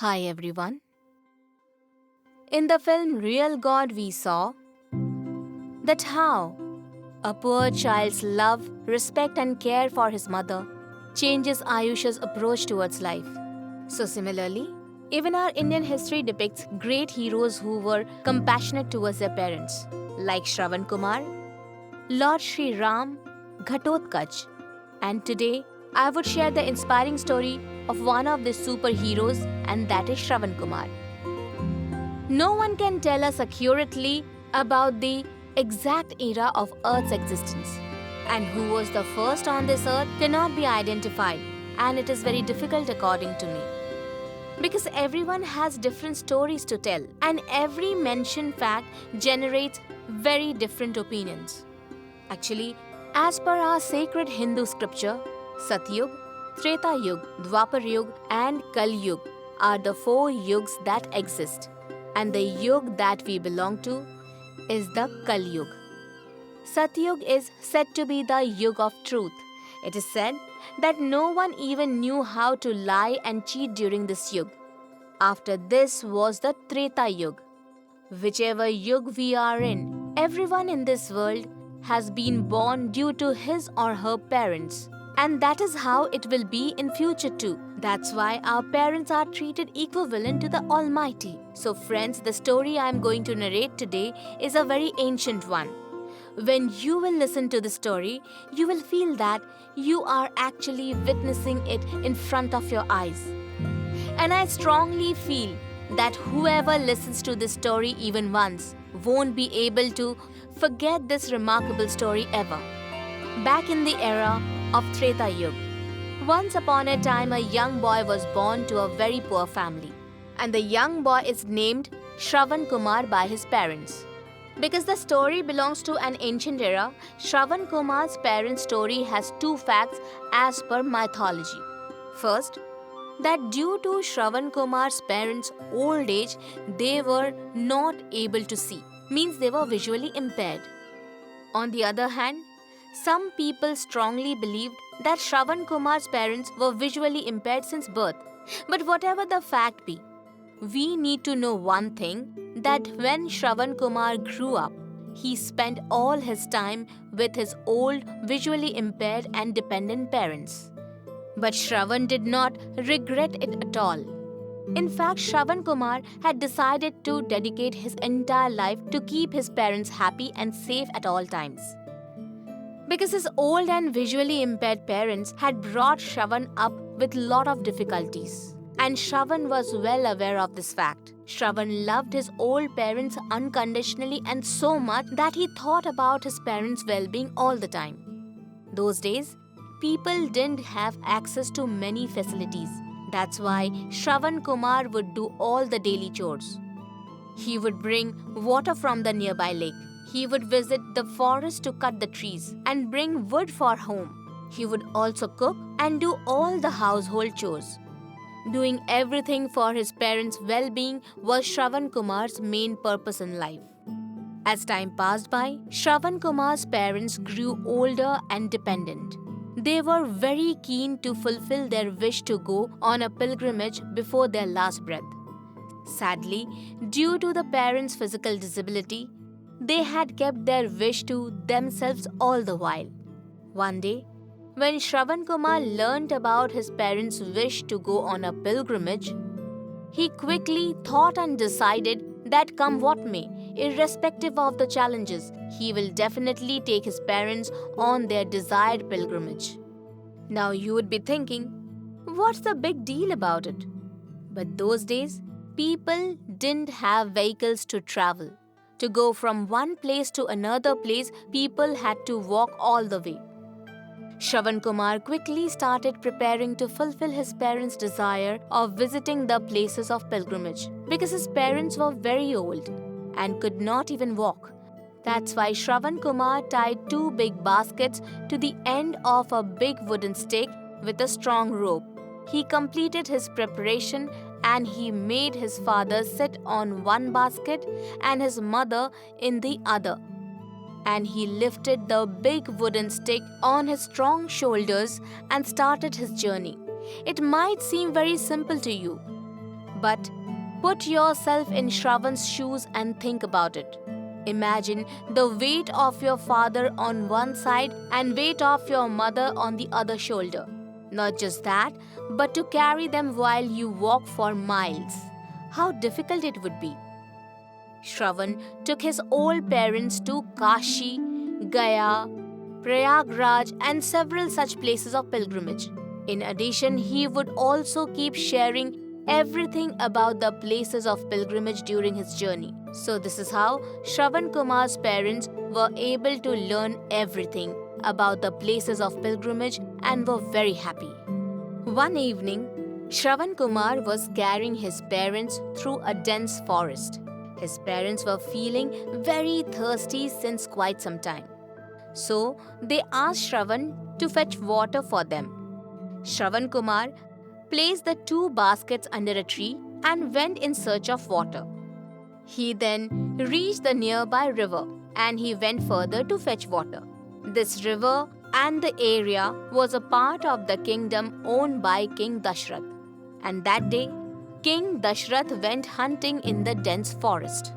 Hi everyone. In the film Real God, we saw that how a poor child's love, respect, and care for his mother changes Ayush's approach towards life. So, similarly, even our Indian history depicts great heroes who were compassionate towards their parents, like Shravan Kumar, Lord Sri Ram, Ghatotkach. And today, I would share the inspiring story of one of the superheroes, and that is Shravan Kumar. No one can tell us accurately about the exact era of Earth's existence, and who was the first on this earth cannot be identified, and it is very difficult according to me. Because everyone has different stories to tell, and every mentioned fact generates very different opinions. Actually, as per our sacred Hindu scripture, Satyug, Treta Yug, Dwapar Yug, and Kal Yug are the four yugs that exist, and the yug that we belong to is the Kal Yug. Satyug is said to be the yug of truth. It is said that no one even knew how to lie and cheat during this yug. After this was the Treta Yug. Whichever yug we are in, everyone in this world has been born due to his or her parents. And that is how it will be in future too. That's why our parents are treated equivalent to the Almighty. So friends, the story I am going to narrate today is a very ancient one. When you will listen to the story, you will feel that you are actually witnessing it in front of your eyes. And I strongly feel that whoever listens to this story even once won't be able to forget this remarkable story ever. Back in the era of Treta Yuga, once upon a time a young boy was born to a very poor family. And the young boy is named Shravan Kumar by his parents. Because the story belongs to an ancient era, Shravan Kumar's parents' story has two facts as per mythology. First, that due to Shravan Kumar's parents' old age, they were not able to see, means they were visually impaired. On the other hand, some people strongly believed that Shravan Kumar's parents were visually impaired since birth. But whatever the fact be, we need to know one thing, that when Shravan Kumar grew up, he spent all his time with his old, visually impaired and dependent parents. But Shravan did not regret it at all. In fact, Shravan Kumar had decided to dedicate his entire life to keep his parents happy and safe at all times. Because his old and visually impaired parents had brought Shravan up with a lot of difficulties. And Shravan was well aware of this fact. Shravan loved his old parents unconditionally and so much that he thought about his parents' well-being all the time. Those days, people didn't have access to many facilities. That's why Shravan Kumar would do all the daily chores. He would bring water from the nearby lake. He would visit the forest to cut the trees and bring wood for home. He would also cook and do all the household chores. Doing everything for his parents' well-being was Shravan Kumar's main purpose in life. As time passed by, Shravan Kumar's parents grew older and dependent. They were very keen to fulfill their wish to go on a pilgrimage before their last breath. Sadly, due to the parents' physical disability, they had kept their wish to themselves all the while. One day, when Shravan Kumar learnt about his parents' wish to go on a pilgrimage, he quickly thought and decided that come what may, irrespective of the challenges, he will definitely take his parents on their desired pilgrimage. Now you would be thinking, what's the big deal about it? But those days, people didn't have vehicles to travel. To go from one place to another place, people had to walk all the way. Shravan Kumar quickly started preparing to fulfill his parents' desire of visiting the places of pilgrimage because his parents were very old and could not even walk. That's why Shravan Kumar tied two big baskets to the end of a big wooden stick with a strong rope. He completed his preparation and he made his father sit on one basket and his mother in the other. And he lifted the big wooden stick on his strong shoulders and started his journey. It might seem very simple to you, But put yourself in Shravan's shoes and think about it. Imagine the weight of your father on one side and weight of your mother on the other shoulder. Not just that, but to carry them while you walk for miles. How difficult it would be. Shravan took his old parents to Kashi, Gaya, Prayagraj, and several such places of pilgrimage. In addition, he would also keep sharing everything about the places of pilgrimage during his journey. So, this is how Shravan Kumar's parents were able to learn everything about the places of pilgrimage and were very happy. One evening, Shravan Kumar was carrying his parents through a dense forest. His parents were feeling very thirsty since quite some time. So, they asked Shravan to fetch water for them. Shravan Kumar placed the two baskets under a tree and went in search of water. He then reached the nearby river and he went further to fetch water. This river and the area was a part of the kingdom owned by King Dasharatha. And that day, King Dasharatha went hunting in the dense forest.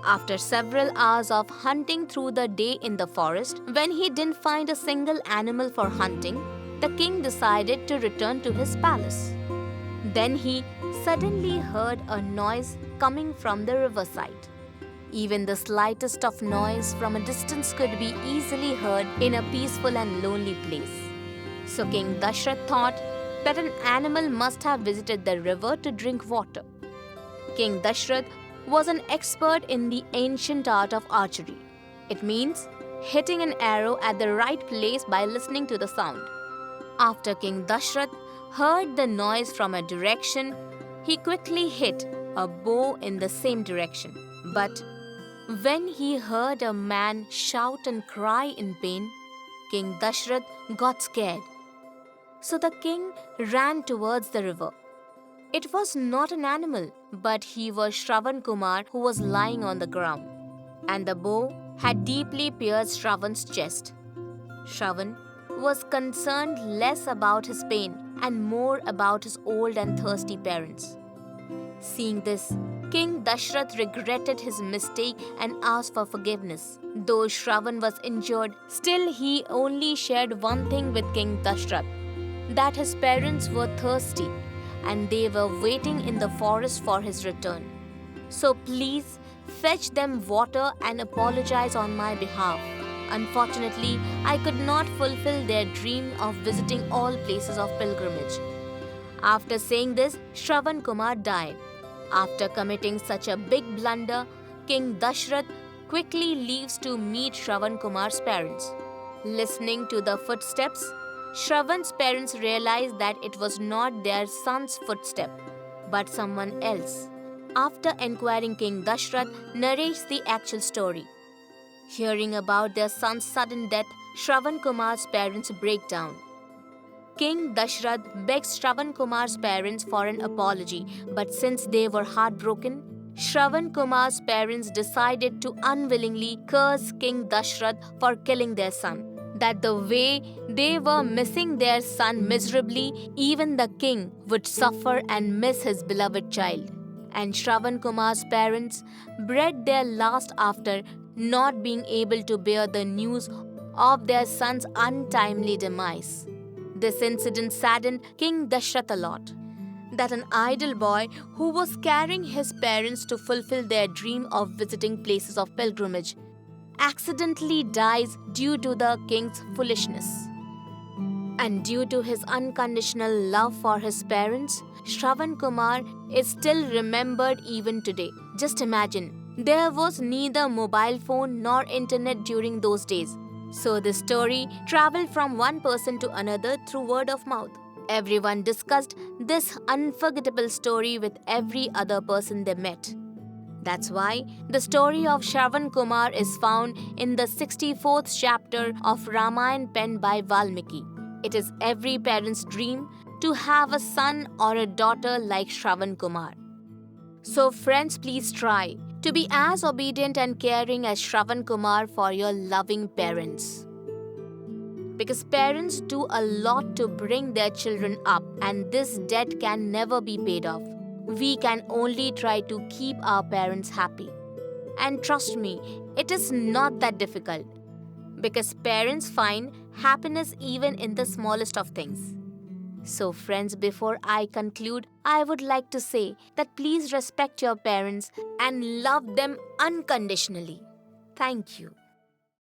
After several hours of hunting through the day in the forest, when he didn't find a single animal for hunting, the king decided to return to his palace. Then he suddenly heard a noise coming from the riverside. Even the slightest of noise from a distance could be easily heard in a peaceful and lonely place. So King Dasharatha thought that an animal must have visited the river to drink water. King Dasharatha was an expert in the ancient art of archery. It means hitting an arrow at the right place by listening to the sound. After King Dasharatha heard the noise from a direction, he quickly hit a bow in the same direction. But when he heard a man shout and cry in pain, King Dasharatha got scared. So the king ran towards the river. It was not an animal, but he was Shravan Kumar who was lying on the ground. And the bow had deeply pierced Shravan's chest. Shravan was concerned less about his pain and more about his old and thirsty parents. Seeing this, King Dasharatha regretted his mistake and asked for forgiveness. Though Shravan was injured, still he only shared one thing with King Dasharatha, that his parents were thirsty and they were waiting in the forest for his return. So please fetch them water and apologize on my behalf. Unfortunately, I could not fulfill their dream of visiting all places of pilgrimage. After saying this, Shravan Kumar died. After committing such a big blunder, King Dasharatha quickly leaves to meet Shravan Kumar's parents. Listening to the footsteps, Shravan's parents realized that it was not their son's footstep, but someone else. After inquiring, King Dasharatha narrates the actual story. Hearing about their son's sudden death, Shravan Kumar's parents break down. King Dasharatha begs Shravan Kumar's parents for an apology, but since they were heartbroken, Shravan Kumar's parents decided to unwillingly curse King Dasharatha for killing their son. That the way they were missing their son miserably, even the king would suffer and miss his beloved child. And Shravan Kumar's parents breathed their last after not being able to bear the news of their son's untimely demise. This incident saddened King Dasharatha a lot. That an idle boy who was carrying his parents to fulfill their dream of visiting places of pilgrimage accidentally dies due to the king's foolishness. And due to his unconditional love for his parents, Shravan Kumar is still remembered even today. Just imagine, there was neither mobile phone nor internet during those days. So this story traveled from one person to another through word of mouth. Everyone discussed this unforgettable story with every other person they met. That's why the story of Shravan Kumar is found in the 64th chapter of Ramayana penned by Valmiki. It is every parent's dream to have a son or a daughter like Shravan Kumar. So friends, please try to be as obedient and caring as Shravan Kumar for your loving parents. Because parents do a lot to bring their children up, and this debt can never be paid off. We can only try to keep our parents happy. And trust me, it is not that difficult because parents find happiness even in the smallest of things. So, friends, before I conclude, I would like to say that please respect your parents and love them unconditionally. Thank you.